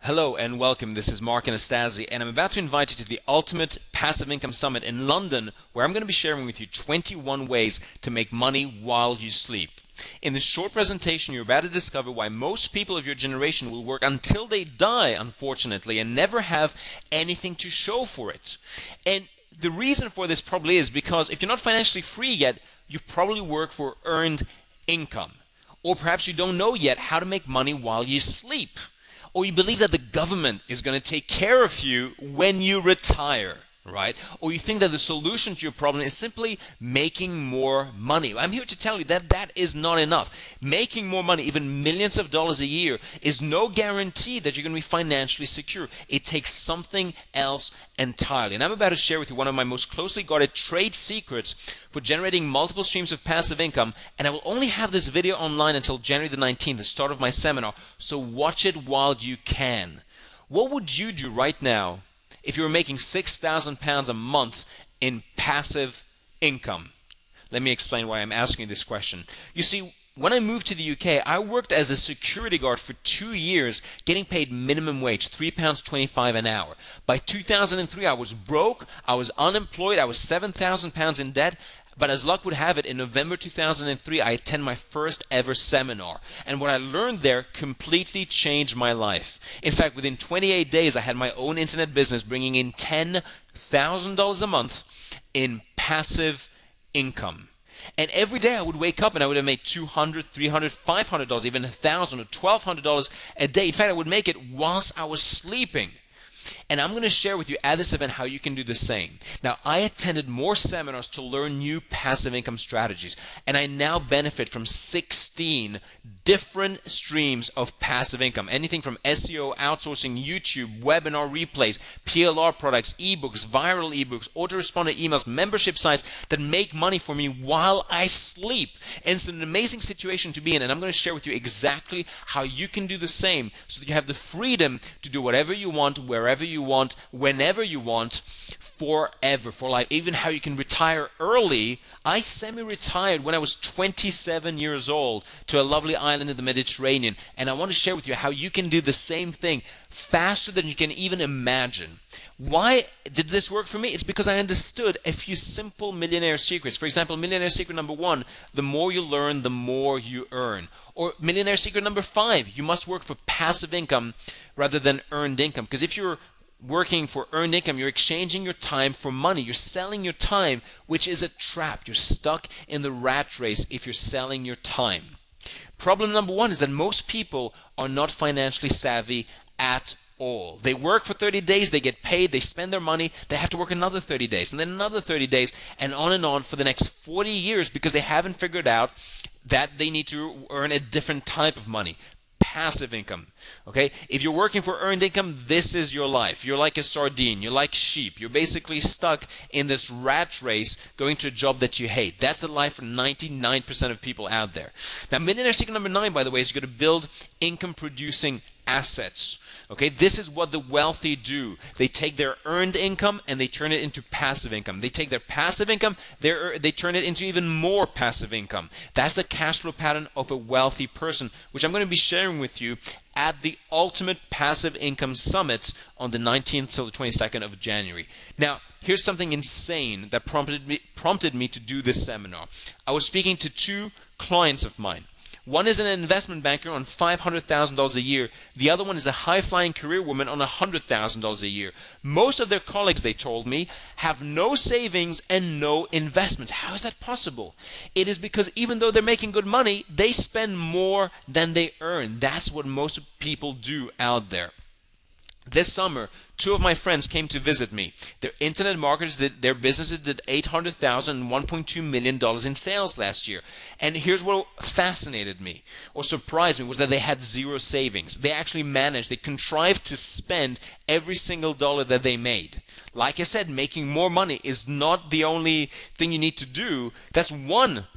Hello and welcome. This is Mark Anastasi, and I'm about to invite you to the Ultimate Passive Income Summit in London, where I'm going to be sharing with you 21 ways to make money while you sleep. In this short presentation, you're about to discover why most people of your generation will work until they die, unfortunately, and never have anything to show for it. And the reason for this probably is because if you're not financially free yet, you probably work for earned income. Or perhaps you don't know yet how to make money while you sleep. Or you believe that the government is going to take care of you when you retire, right? Or you think that the solution to your problem is simply making more money. I'm here to tell you that that is not enough. Making more money, even millions of dollars a year, is no guarantee that you're going to be financially secure. It takes something else entirely. And I'm about to share with you one of my most closely guarded trade secrets for generating multiple streams of passive income, and I will only have this video online until January the 19th, the start of my seminar, so watch it while you can. What would you do right now if you were making £6,000 a month in passive income? Let me explain why I'm asking you this question. You see, when I moved to the UK, I worked as a security guard for 2 years, getting paid minimum wage, £3.25 an hour. By 2003, I was broke, I was unemployed, I was £7,000 in debt. But as luck would have it, in November 2003, I attended my first ever seminar. And what I learned there completely changed my life. In fact, within 28 days, I had my own internet business bringing in $10,000 a month in passive income. And every day I would wake up and I would have made $200, $300, $500, even $1,000 or $1,200 a day. In fact, I would make it whilst I was sleeping. And I'm going to share with you at this event how you can do the same. Now, I attended more seminars to learn new passive income strategies, and I now benefit from 16 different streams of passive income. Anything from SEO, outsourcing, YouTube, webinar replays, PLR products, ebooks, viral ebooks, autoresponder emails, membership sites that make money for me while I sleep. And it's an amazing situation to be in, and I'm going to share with you exactly how you can do the same so that you have the freedom to do whatever you want, wherever you want, whenever you want, forever, for life. Even how you can retire early. I semi-retired when I was 27 years old to a lovely island in the Mediterranean, and I want to share with you how you can do the same thing faster than you can even imagine. Why did this work for me? It's because I understood a few simple millionaire secrets. For example, millionaire secret number 1, the more you learn, the more you earn. Or millionaire secret number 5, you must work for passive income rather than earned income. Because if you're working for earned income, you're exchanging your time for money. You're selling your time, which is a trap. You're stuck in the rat race if you're selling your time. Problem number 1 is that most people are not financially savvy at all. They work for 30 days, they get paid, they spend their money, they have to work another 30 days, and then another 30 days, and on for the next 40 years because they haven't figured out that they need to earn a different type of money. Passive income. Okay? If you're working for earned income, this is your life. You're like a sardine. You're like sheep. You're basically stuck in this rat race going to a job that you hate. That's the life for 99% of people out there. Now, millionaire secret number 9, by the way, is you're going to build income producing assets. Okay, this is what the wealthy do. They take their earned income and they turn it into passive income. They take their passive income, they turn it into even more passive income. That's the cash flow pattern of a wealthy person, which I'm going to be sharing with you at the Ultimate Passive Income Summit on the 19th till the 22nd of January. Now, here's something insane that prompted me to do this seminar. I was speaking to 2 clients of mine. One is an investment banker on $500,000 a year. The other one is a high-flying career woman on $100,000 a year. Most of their colleagues, they told me, have no savings and no investments. How is that possible? It is because even though they're making good money, they spend more than they earn. That's what most people do out there. This summer, 2 of my friends came to visit me. They're internet marketers. Their businesses did $800,000 and $1.2 million in sales last year. And here's what fascinated me or surprised me was that they had 0 savings. They actually managed, they contrived to spend every single dollar that they made. Like I said, making more money is not the only thing you need to do. That's one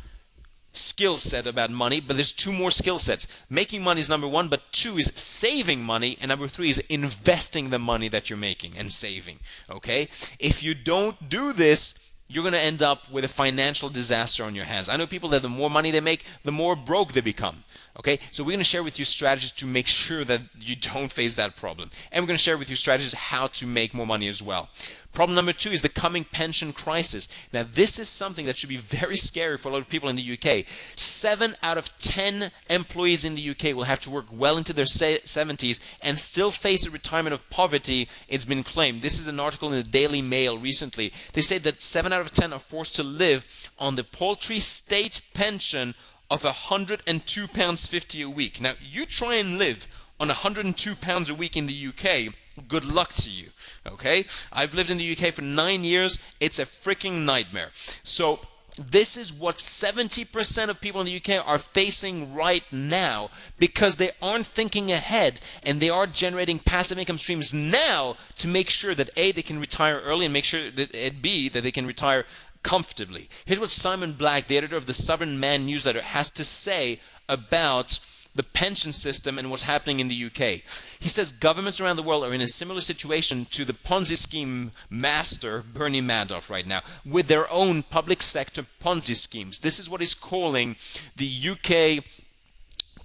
skill set about money, but there's 2 more skill sets. Making money is number 1, but 2 is saving money, and number 3 is investing the money that you're making and saving. Okay? If you don't do this, you're going to end up with a financial disaster on your hands. I know people that the more money they make, the more broke they become. Okay, so we're going to share with you strategies to make sure that you don't face that problem. And we're going to share with you strategies how to make more money as well. Problem number 2 is the coming pension crisis. Now, this is something that should be very scary for a lot of people in the UK. 7 out of 10 employees in the UK will have to work well into their 70s and still face a retirement of poverty, it's been claimed. This is an article in the Daily Mail recently. They say that 7 out of 10 are forced to live on the paltry state pension of £102.50 a week. Now, you try and live on £102 a week in the UK, good luck to you, okay? I've lived in the UK for 9 years. It's a freaking nightmare. So this is what 70% of people in the UK are facing right now because they aren't thinking ahead, and they are generating passive income streams now to make sure that A, they can retire early, and make sure that B, that they can retire comfortably. Here's what Simon Black, the editor of the Sovereign Man newsletter, has to say about the pension system and what's happening in the UK. He says governments around the world are in a similar situation to the Ponzi scheme master, Bernie Madoff, right now, with their own public sector Ponzi schemes. This is what he's calling the UK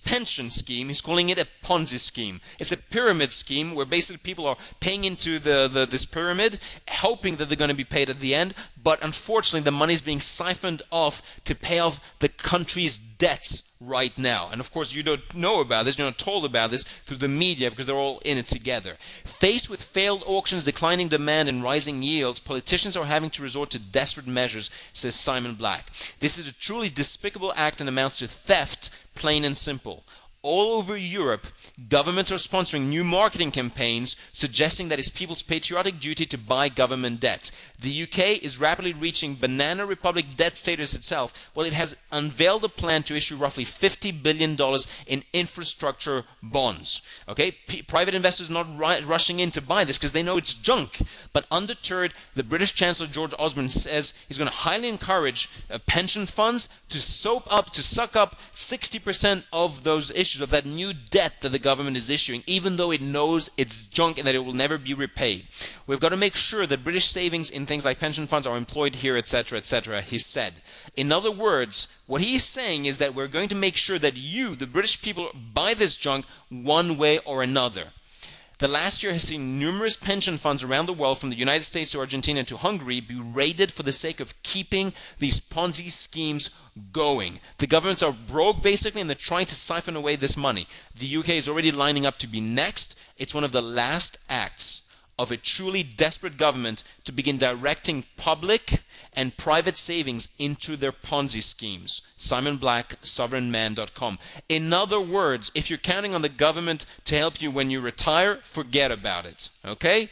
pension scheme. He's calling it a Ponzi scheme. It's a pyramid scheme where basically people are paying into this pyramid, hoping that they're going to be paid at the end, but unfortunately the money is being siphoned off to pay off the country's debts right now. And of course you don't know about this, you're not told about this through the media because they're all in it together. Faced with failed auctions, declining demand and rising yields, politicians are having to resort to desperate measures, says Simon Black. This is a truly despicable act and amounts to theft, plain and simple. All over Europe, governments are sponsoring new marketing campaigns suggesting that it's people's patriotic duty to buy government debt. The UK is rapidly reaching banana republic debt status itself. Well, it has unveiled a plan to issue roughly $50 billion in infrastructure bonds. Okay, private investors are not rushing in to buy this because they know it's junk. But undeterred, the British Chancellor George Osborne says he's going to highly encourage pension funds to suck up 60% of those issues, of that new debt that the government is issuing, even though it knows it's junk and that it will never be repaid. We've got to make sure that British savings in things like pension funds are employed here, etc., he said. In other words, what he's saying is that we're going to make sure that you, the British people, buy this junk one way or another. The last year has seen numerous pension funds around the world, from the United States to Argentina to Hungary, be raided for the sake of keeping these Ponzi schemes going. The governments are broke basically, and they're trying to siphon away this money. The UK is already lining up to be next. It's one of the last acts of a truly desperate government to begin directing public and private savings into their Ponzi schemes. Simon Black, sovereignman.com. In other words, if you're counting on the government to help you when you retire, forget about it. Okay?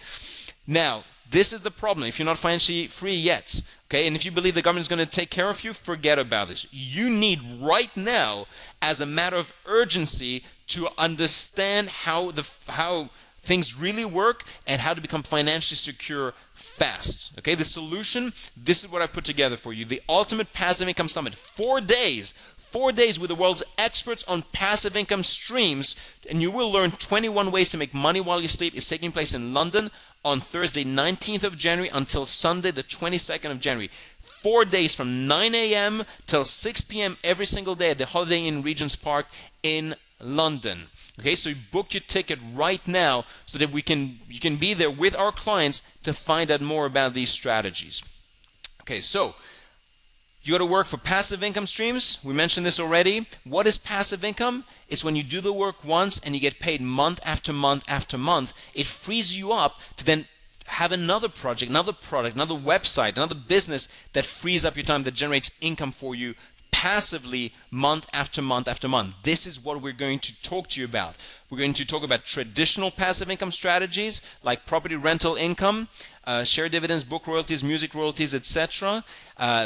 Now, this is the problem. If you're not financially free yet, okay, and if you believe the government is going to take care of you, forget about this. You need right now, as a matter of urgency, to understand how things really work and how to become financially secure fast. Okay, the solution, this is what I've put together for you. The Ultimate Passive Income Summit. 4 days. 4 days with the world's experts on passive income streams, and you will learn 21 ways to make money while you sleep. It's taking place in London on Thursday 19th of January until Sunday the 22nd of January. 4 days from 9 a.m. till 6 p.m. every single day at the Holiday Inn Regent's Park in London. Okay, so you book your ticket right now so that you can be there with our clients to find out more about these strategies. Okay, so you got to work for passive income streams. We mentioned this already. What is passive income? It's when you do the work once and you get paid month after month after month. It frees you up to then have another project, another product, another website, another business that frees up your time, that generates income for you passively month after month after month. This is what we're going to talk to you about. We're going to talk about traditional passive income strategies like property rental income, share dividends, book royalties, music royalties, etc.,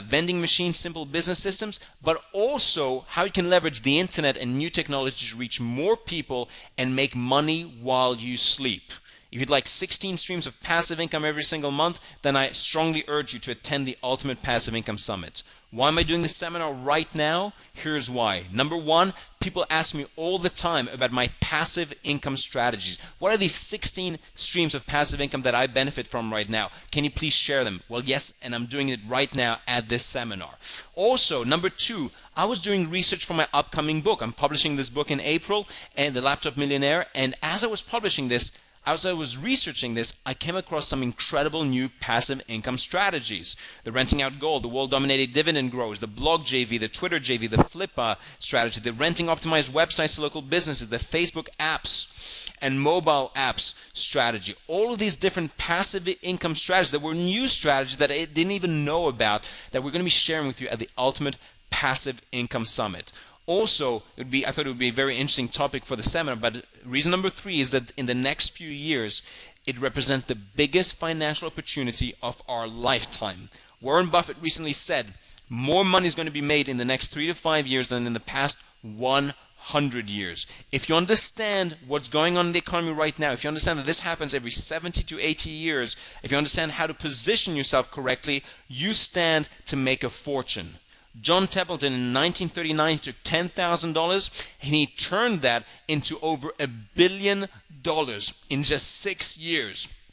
vending machines, simple business systems, but also how you can leverage the internet and new technology to reach more people and make money while you sleep. If you'd like 16 streams of passive income every single month, then I strongly urge you to attend the Ultimate Passive Income Summit. Why am I doing this seminar right now? Here's why. Number one, people ask me all the time about my passive income strategies. What are these 16 streams of passive income that I benefit from right now? Can you please share them? Well, yes, and I'm doing it right now at this seminar. Also, number two, I was doing research for my upcoming book. I'm publishing this book in April, and The Laptop Millionaire, and as I was publishing this, as I was researching this, I came across some incredible new passive income strategies. The renting out gold, the world-dominated dividend growers, the blog JV, the Twitter JV, the Flippa strategy, the renting optimized websites to local businesses, the Facebook apps and mobile apps strategy. All of these different passive income strategies that were new strategies that I didn't even know about that we're going to be sharing with you at the Ultimate Passive Income Summit. Also, I thought it would be a very interesting topic for the seminar, but reason number three is that in the next few years, it represents the biggest financial opportunity of our lifetime. Warren Buffett recently said, more money is going to be made in the next 3 to 5 years than in the past 100 years. If you understand what's going on in the economy right now, if you understand that this happens every 70 to 80 years, if you understand how to position yourself correctly, you stand to make a fortune. John Templeton in 1939 took $10,000 and he turned that into over $1 billion in just 6 years.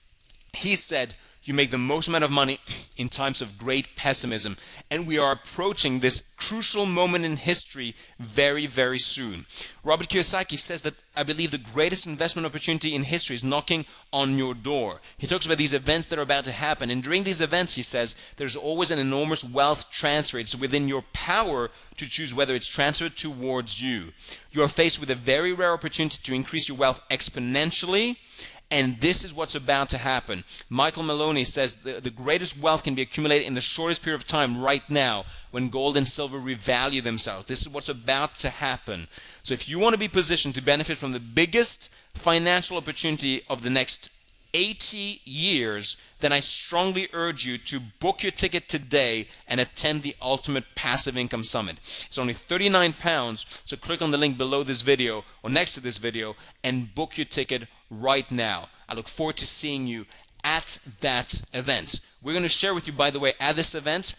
He said, you make the most amount of money in times of great pessimism, and we are approaching this crucial moment in history very, very soon. Robert Kiyosaki says that I believe the greatest investment opportunity in history is knocking on your door. He talks about these events that are about to happen, and during these events, he says, there's always an enormous wealth transfer. It's within your power to choose whether it's transferred towards you. You are faced with a very rare opportunity to increase your wealth exponentially, and this is what's about to happen. Michael Maloney says the greatest wealth can be accumulated in the shortest period of time right now when gold and silver revalue themselves. This is what's about to happen. So if you want to be positioned to benefit from the biggest financial opportunity of the next 80 years, then I strongly urge you to book your ticket today and attend the Ultimate Passive Income Summit. It's only £39, so click on the link below this video or next to this video and book your ticket right now. I look forward to seeing you at that event. We're going to share with you, by the way, at this event,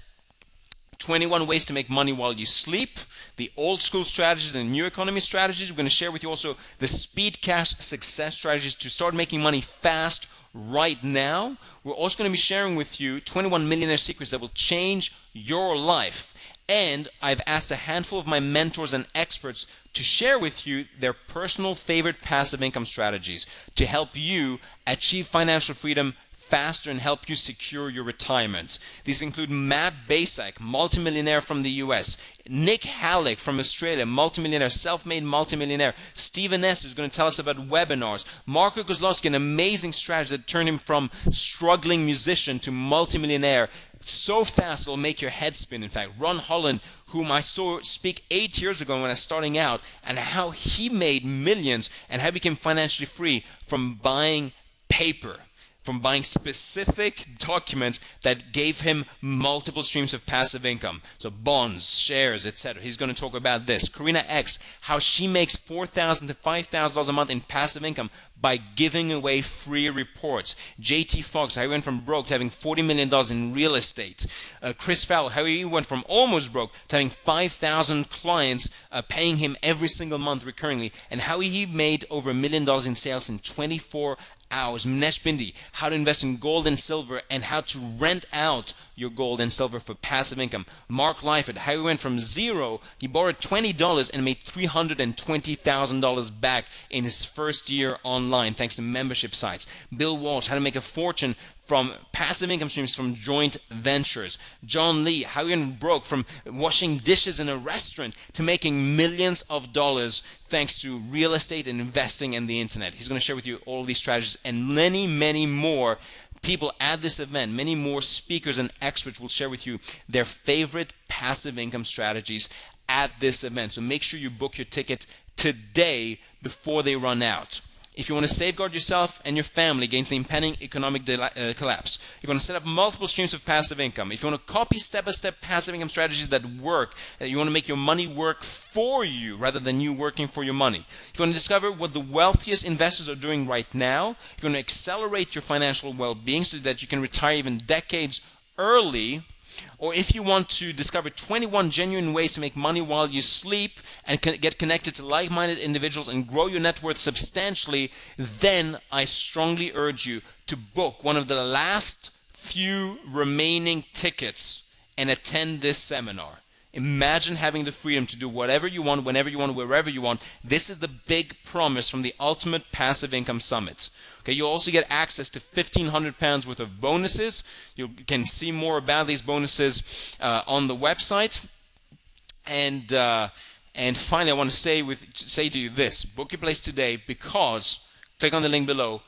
21 ways to make money while you sleep, the old school strategies and the new economy strategies. We're going to share with you also the speed cash success strategies to start making money fast right now. We're also going to be sharing with you 21 millionaire secrets that will change your life. And I've asked a handful of my mentors and experts to share with you their personal favorite passive income strategies to help you achieve financial freedom faster and help you secure your retirement. These include Matt Basak, multimillionaire from the US, Nick Halleck from Australia, multimillionaire, self-made multimillionaire, Stephen S., who's going to tell us about webinars, Marco Kozlowski, an amazing strategy that turned him from struggling musician to multimillionaire so fast it'll make your head spin. In fact, Ron Holland, whom I saw speak 8 years ago when I was starting out, and how he made millions and how he became financially free from buying paper, from buying specific documents that gave him multiple streams of passive income. So bonds, shares, etc. He's going to talk about this. Karina X, how she makes $4,000 to $5,000 a month in passive income by giving away free reports. JT Fox, how he went from broke to having $40 million in real estate. Chris Fowler, how he went from almost broke to having 5,000 clients paying him every single month recurringly, and how he made over $1 million in sales in 24 hours. Mnesh Bindi, how to invest in gold and silver and how to rent out your gold and silver for passive income. Mark Leifert, how he went from zero, he borrowed $20 and made $320,000 back in his first year online thanks to membership sites. Bill Walsh, how to make a fortune from passive income streams from joint ventures. John Lee, how he went broke from washing dishes in a restaurant to making millions of dollars thanks to real estate and investing and the internet. He's going to share with you all of these strategies and many, many more people at this event. Many more speakers and experts will share with you their favorite passive income strategies at this event. So make sure you book your ticket today before they run out. if you want to safeguard yourself and your family against the impending economic collapse, if you want to set up multiple streams of passive income, if you want to copy step-by-step passive income strategies that work, that you want to make your money work for you rather than you working for your money, if you want to discover what the wealthiest investors are doing right now, if you want to accelerate your financial well-being so that you can retire even decades early, or if you want to discover 21 genuine ways to make money while you sleep and get connected to like-minded individuals and grow your net worth substantially, then I strongly urge you to book one of the last few remaining tickets and attend this seminar. Imagine having the freedom to do whatever you want, whenever you want, wherever you want. This is the big promise from the Ultimate Passive Income Summit. Okay, you'll also get access to £1,500 worth of bonuses. You can see more about these bonuses on the website. And finally, I want to say to you this: book your place today, because click on the link below,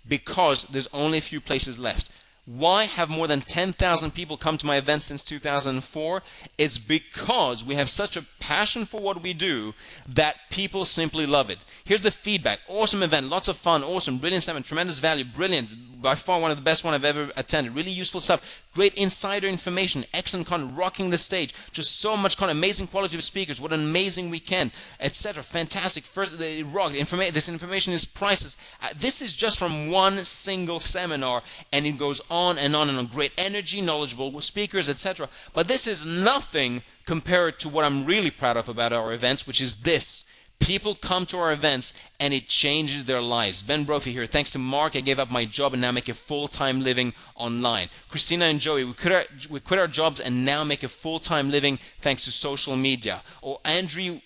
because there's only a few places left. Why have more than 10,000 people come to my event since 2004? It's because we have such a passion for what we do that people simply love it. Here's the feedback. Awesome event, lots of fun, awesome, brilliant seminar, tremendous value, brilliant, by far one of the best one I've ever attended. Really useful stuff, great insider information, excellent content, rocking the stage, just so much content, amazing quality of speakers, what an amazing weekend, etc. Fantastic. First, they rocked. This information is priceless. This is just from one single seminar, and it goes on and on and on. Great energy, knowledgeable speakers, etc. But this is nothing compared to what I'm really proud of about our events, which is this. People come to our events and it changes their lives. Ben Brophy here. Thanks to Mark, I gave up my job and now make a full-time living online. Christina and Joey, we quit our jobs and now make a full-time living thanks to social media. Or Andrew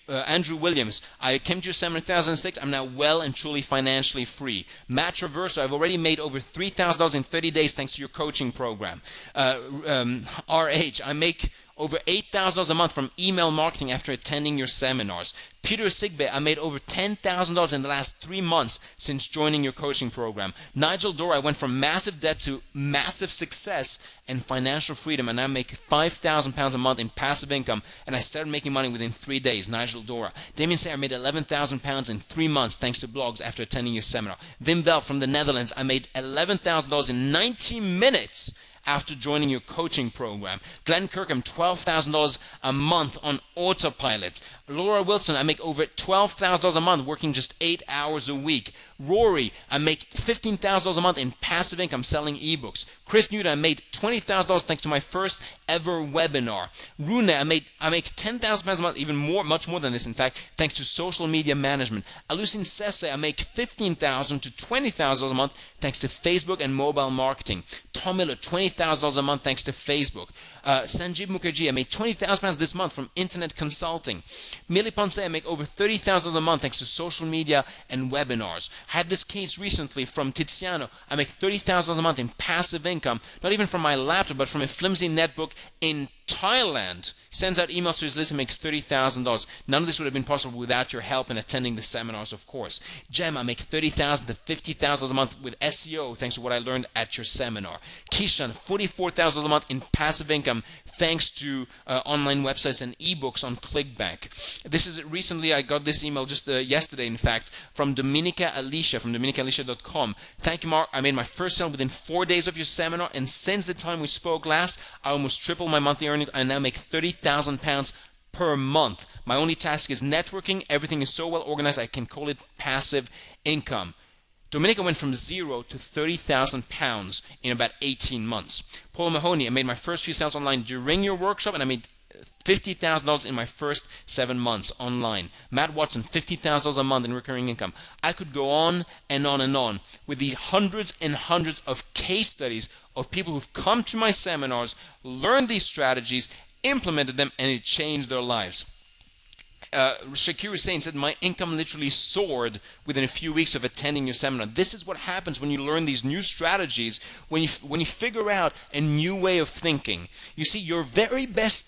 Williams, I came to your seminar in 2006. I'm now well and truly financially free. Matt Traverso, I've already made over $3,000 in 30 days thanks to your coaching program. RH, I make over $8,000 a month from email marketing after attending your seminars. Peter Sigbe, I made over $10,000 in the last 3 months since joining your coaching program. Nigel Dora, I went from massive debt to massive success and financial freedom, and I make £5,000 a month in passive income, and I started making money within 3 days. Nigel Dora. Damien Sayer, I made £11,000 in 3 months thanks to blogs after attending your seminar. Wim Bell from the Netherlands, I made $11,000 in 90 minutes after joining your coaching program. Glenn Kirkham, $12,000 a month on autopilot. Laura Wilson, I make over $12,000 a month working just 8 hours a week. Rory, I make $15,000 a month in passive income selling ebooks. Chris Newton, I made $20,000 thanks to my first ever webinar. Rune, I make £10,000 a month, even more, much more than this in fact, thanks to social media management. Alucin Sese, I make $15,000 to $20,000 a month thanks to Facebook and mobile marketing. Tom Miller, $20,000 a month thanks to Facebook. Sanjeev Mukherjee, I made £20,000 this month from internet consulting. Millie Ponce, I make over $30,000 a month thanks to social media and webinars. I had this case recently from Tiziano. I make $30,000 a month in passive income, not even from my laptop, but from a flimsy netbook in Thailand. He sends out emails to his list and makes $30,000. None of this would have been possible without your help in attending the seminars, of course. Jem, I make $30,000 to $50,000 a month with SEO thanks to what I learned at your seminar. Kishan, $44,000 a month in passive income thanks to online websites and ebooks on ClickBank. This is recently, I got this email just yesterday, in fact, from Dominica Alicia from dominicaalicia.com. Thank you, Mark. I made my first sale within 4 days of your seminar, and since the time we spoke last, I almost tripled my monthly earnings. I now make £30,000 per month. My only task is networking. Everything is so well organized, I can call it passive income. Dominica went from $0 to £30,000 in about 18 months. Paul Mahoney, I made my first few sales online during your workshop, and I made $50,000 in my first 7 months online. Matt Watson, $50,000 a month in recurring income. I could go on and on and on with these hundreds and hundreds of case studies of people who've come to my seminars, learned these strategies, implemented them, and it changed their lives. Shakir Hussain said, my income literally soared within a few weeks of attending your seminar. This is what happens when you learn these new strategies, when you figure out a new way of thinking. You see, your very best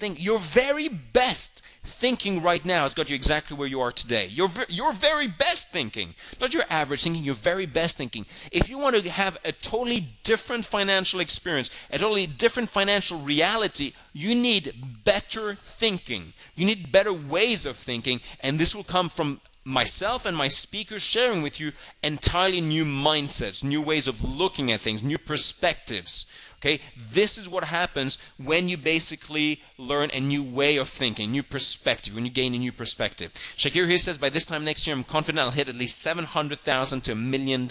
thinking right now has got you exactly where you are today. Your very best thinking, not your average thinking, your very best thinking. If you want to have a totally different financial experience, a totally different financial reality, you need better thinking. You need better ways of thinking, and this will come from myself and my speakers sharing with you entirely new mindsets, new ways of looking at things, new perspectives. Okay, this is what happens when you basically learn a new way of thinking, new perspective, when you gain a new perspective. Shakir here says, by this time next year, I'm confident I'll hit at least $700,000 to $1 million.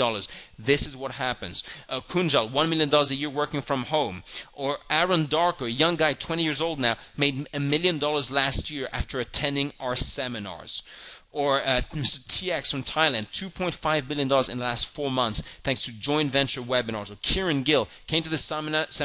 This is what happens. Kunjal, $1 million a year working from home. Or Aaron Darko, a young guy, 20 years old now, made $1 million last year after attending our seminars. Or Mr. TX from Thailand, $2.5 billion in the last 4 months thanks to joint venture webinars. Or Kieran Gill came to the seminars,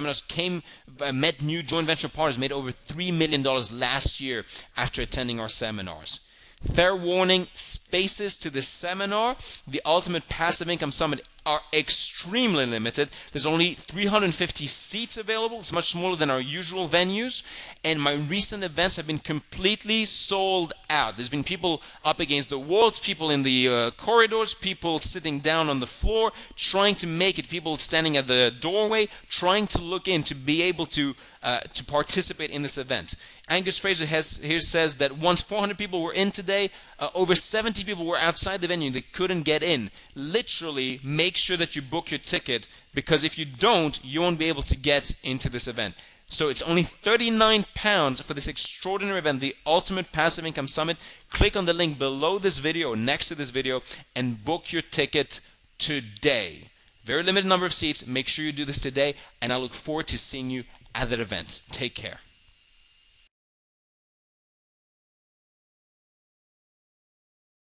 met new joint venture partners, made over $3 million last year after attending our seminars. Fair warning, spaces to this seminar, the Ultimate Passive Income Summit, are extremely limited. There's only 350 seats available. It's much smaller than our usual venues. And my recent events have been completely sold out. There's been people up against the walls, people in the corridors, people sitting down on the floor, trying to make it, people standing at the doorway, trying to look in to be able to participate in this event. Angus Fraser here says that once 400 people were in today, over 70 people were outside the venue. They couldn't get in. Literally, make sure that you book your ticket, because if you don't, you won't be able to get into this event. So it's only £39 for this extraordinary event, the Ultimate Passive Income Summit. Click on the link below this video or next to this video and book your ticket today. Very limited number of seats. Make sure you do this today, and I look forward to seeing you at that event. Take care.